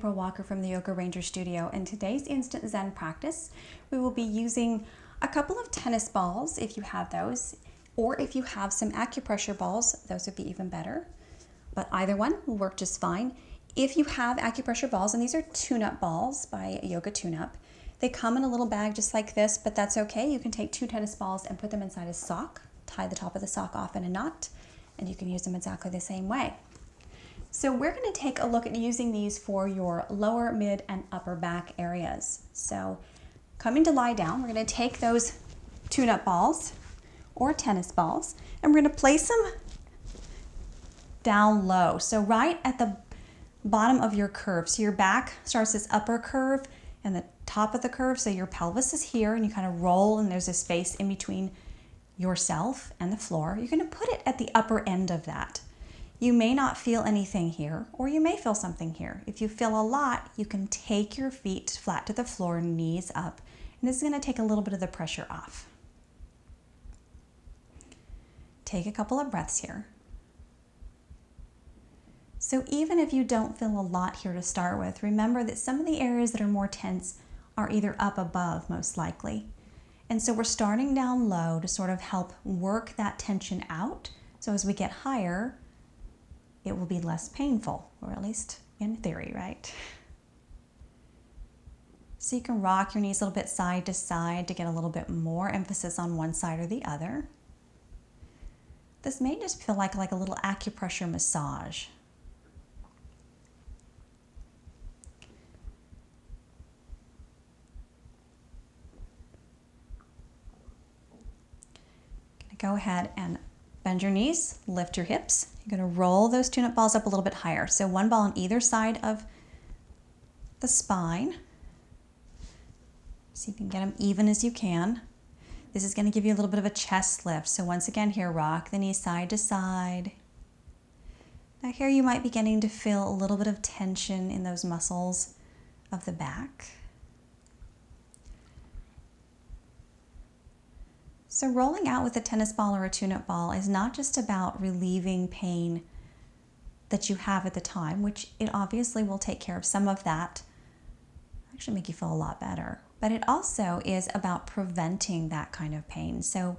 Aprille Walker from the Yoga Ranger Studio. In today's instant Zen practice, we will be using a couple of tennis balls if you have those, or if you have some acupressure balls, those would be even better. But either one will work just fine. If you have acupressure balls, and these are tune-up balls by Yoga Tune-Up, they come in a little bag just like this, but that's okay. You can take 2 tennis balls and put them inside a sock, tie the top of the sock off in a knot, and you can use them exactly the same way. So we're going to take a look at using these for your lower, mid, and upper back areas. So coming to lie down, we're going to take those tune-up balls or tennis balls, and we're going to place them down low. So right at the bottom of your curve. So your back starts this upper curve and the top of the curve. So your pelvis is here and you kind of roll and there's a space in between yourself and the floor. You're going to put it at the upper end of that. You may not feel anything here, or you may feel something here. If you feel a lot, you can take your feet flat to the floor, knees up, and this is going to take a little bit of the pressure off. Take a couple of breaths here. So even if you don't feel a lot here to start with, remember that some of the areas that are more tense are either up above, most likely. And so we're starting down low to sort of help work that tension out. So as we get higher, it will be less painful, or at least in theory, right? So you can rock your knees a little bit side to side to get a little bit more emphasis on one side or the other. This may just feel like a little acupressure massage. Go ahead and bend your knees, lift your hips. You're going to roll those tune-up balls up a little bit higher. So one ball on either side of the spine. See if you can get them even as you can. This is going to give you a little bit of a chest lift. So once again here, rock the knees side to side. Now here you might be beginning to feel a little bit of tension in those muscles of the back. So rolling out with a tennis ball or a tune-up ball is not just about relieving pain that you have at the time, which it obviously will take care of some of that, actually make you feel a lot better, but it also is about preventing that kind of pain. So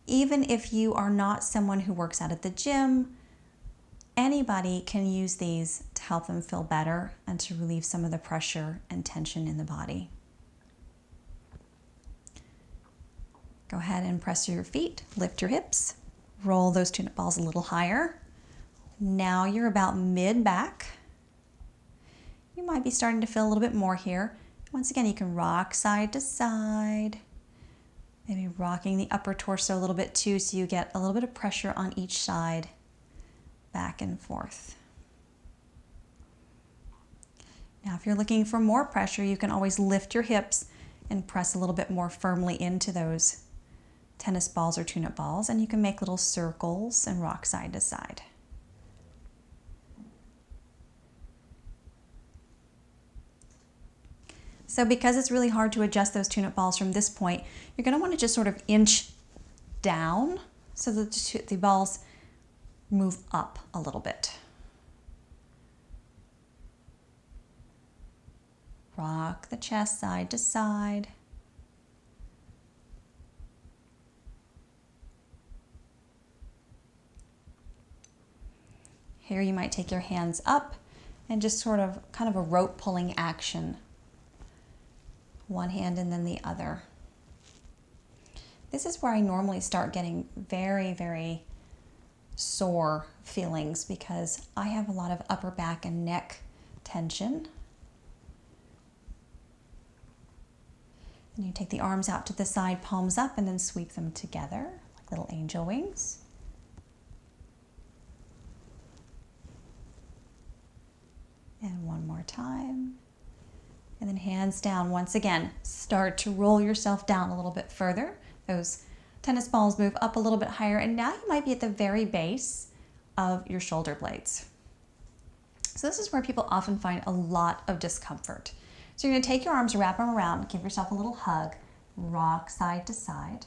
even if you are not someone who works out at the gym, anybody can use these to help them feel better and to relieve some of the pressure and tension in the body. Go ahead and press your feet, lift your hips, roll those tune-up balls a little higher. Now you're about mid-back. You might be starting to feel a little bit more here. Once again, you can rock side to side, maybe rocking the upper torso a little bit too, so you get a little bit of pressure on each side, back and forth. Now, if you're looking for more pressure, you can always lift your hips and press a little bit more firmly into those tennis balls or tune-up balls, and you can make little circles and rock side to side. So because it's really hard to adjust those tune-up balls from this point, you're going to want to just sort of inch down so that the balls move up a little bit. Rock the chest side to side. Here you might take your hands up and just sort of kind of a rope pulling action. One hand and then the other. This is where I normally start getting very, very sore feelings because I have a lot of upper back and neck tension. And you take the arms out to the side, palms up, and then sweep them together like little angel wings. And one more time. And then hands down once again. Start to roll yourself down a little bit further. Those tennis balls move up a little bit higher, and now you might be at the very base of your shoulder blades. So this is where people often find a lot of discomfort. So you're going to take your arms, wrap them around, give yourself a little hug, rock side to side.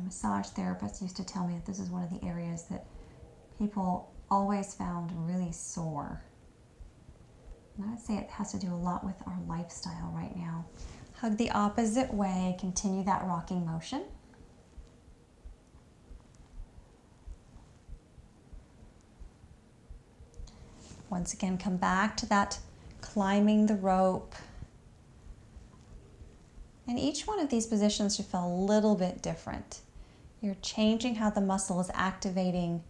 massage therapist used to tell me that this is one of the areas that people always found really sore. And I would say it has to do a lot with our lifestyle right now. Hug the opposite way, continue that rocking motion. Once again, come back to that climbing the rope. And each one of these positions should feel a little bit different. You're changing how the muscle is activating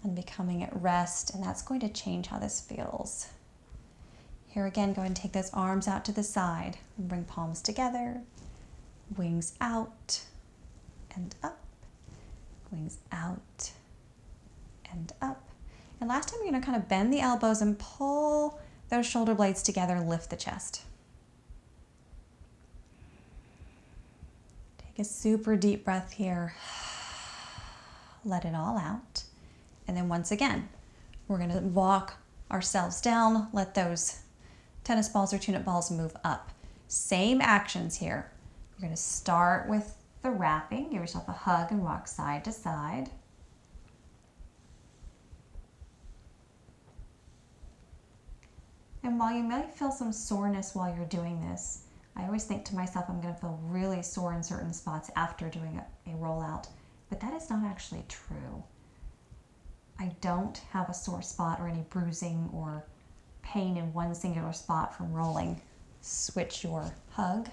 and becoming at rest, and that's going to change how this feels. Here again, go ahead and take those arms out to the side. Bring palms together, wings out and up, wings out and up. And last time, you're going to kind of bend the elbows and pull those shoulder blades together, lift the chest. Take a super deep breath here. Let it all out. And then once again, we're going to walk ourselves down, let those tennis balls or tune-up balls move up. Same actions here. You're going to start with the wrapping. Give yourself a hug and rock side to side. And while you may feel some soreness while you're doing this, I always think to myself, I'm going to feel really sore in certain spots after doing a rollout, but that is not actually true. I don't have a sore spot or any bruising or pain in one singular spot from rolling. Switch your hug.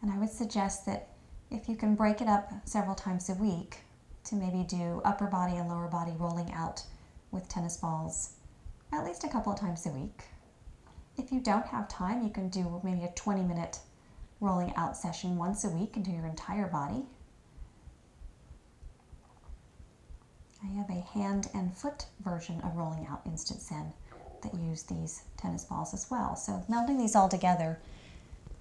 And I would suggest that if you can break it up several times a week to maybe do upper body and lower body rolling out with tennis balls at least a couple of times a week. If you don't have time, you can do maybe a 20-minute rolling out session once a week and do your entire body. I have a hand and foot version of rolling out Instant Zen that use these tennis balls as well. So melding these all together,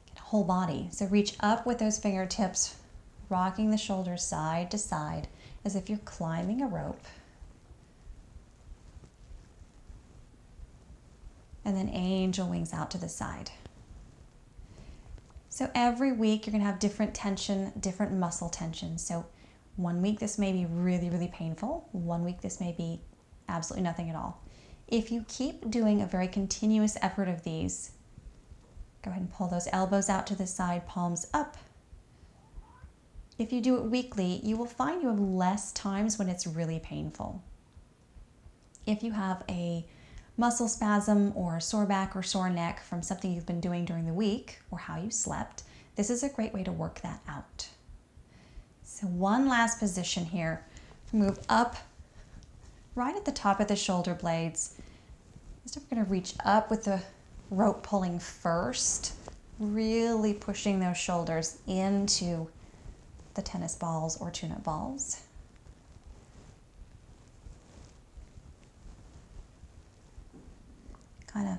get a whole body. So reach up with those fingertips, rocking the shoulders side to side as if you're climbing a rope. And then angel wings out to the side. So every week you're going to have different tension, different muscle tension. So one week this may be really, really painful. One week this may be absolutely nothing at all. If you keep doing a very continuous effort of these, go ahead and pull those elbows out to the side, palms up. If you do it weekly, you will find you have less times when it's really painful. If you have a muscle spasm or a sore back or sore neck from something you've been doing during the week or how you slept, this is a great way to work that out. So one last position here. Move up right at the top of the shoulder blades. So we're going to reach up with the rope pulling first, really pushing those shoulders into the tennis balls or tune-up balls. Kind of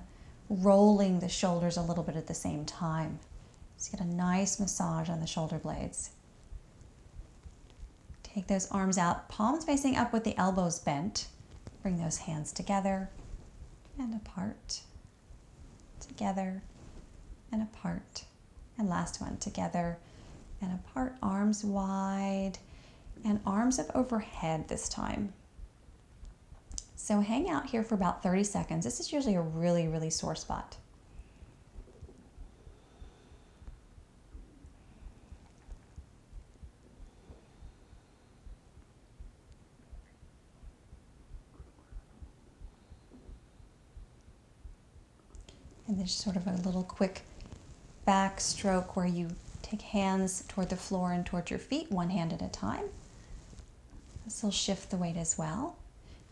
rolling the shoulders a little bit at the same time. Just get a nice massage on the shoulder blades. Take those arms out, palms facing up with the elbows bent. Bring those hands together and apart, together and apart. And last one, together and apart, arms wide and arms up overhead this time. So hang out here for about 30 seconds. This is usually a really, really sore spot. And there's sort of a little quick back stroke where you take hands toward the floor and toward your feet, one hand at a time. This will shift the weight as well.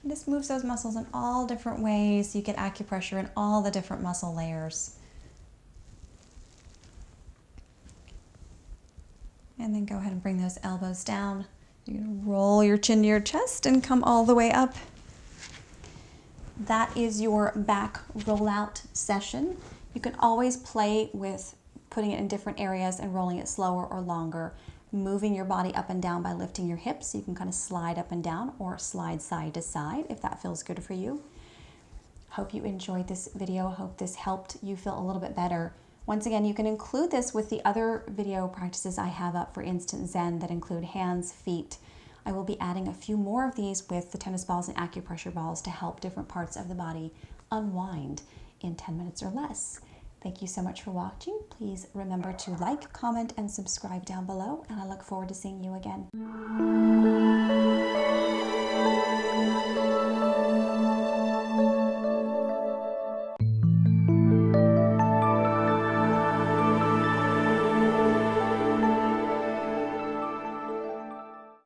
And this moves those muscles in all different ways. You get acupressure in all the different muscle layers. And then go ahead and bring those elbows down. You're going to roll your chin to your chest and come all the way up. That is your back rollout session. You can always play with putting it in different areas and rolling it slower or longer. Moving your body up and down by lifting your hips. So you can kind of slide up and down or slide side to side if that feels good for you. Hope you enjoyed this video. Hope this helped you feel a little bit better Once again, you can include this with the other video practices I have up for Instant Zen that include hands, feet. I will be adding a few more of these with the tennis balls and acupressure balls to help different parts of the body unwind in 10 minutes or less. Thank you so much for watching. Please remember to like, comment, and subscribe down below, and I look forward to seeing you again.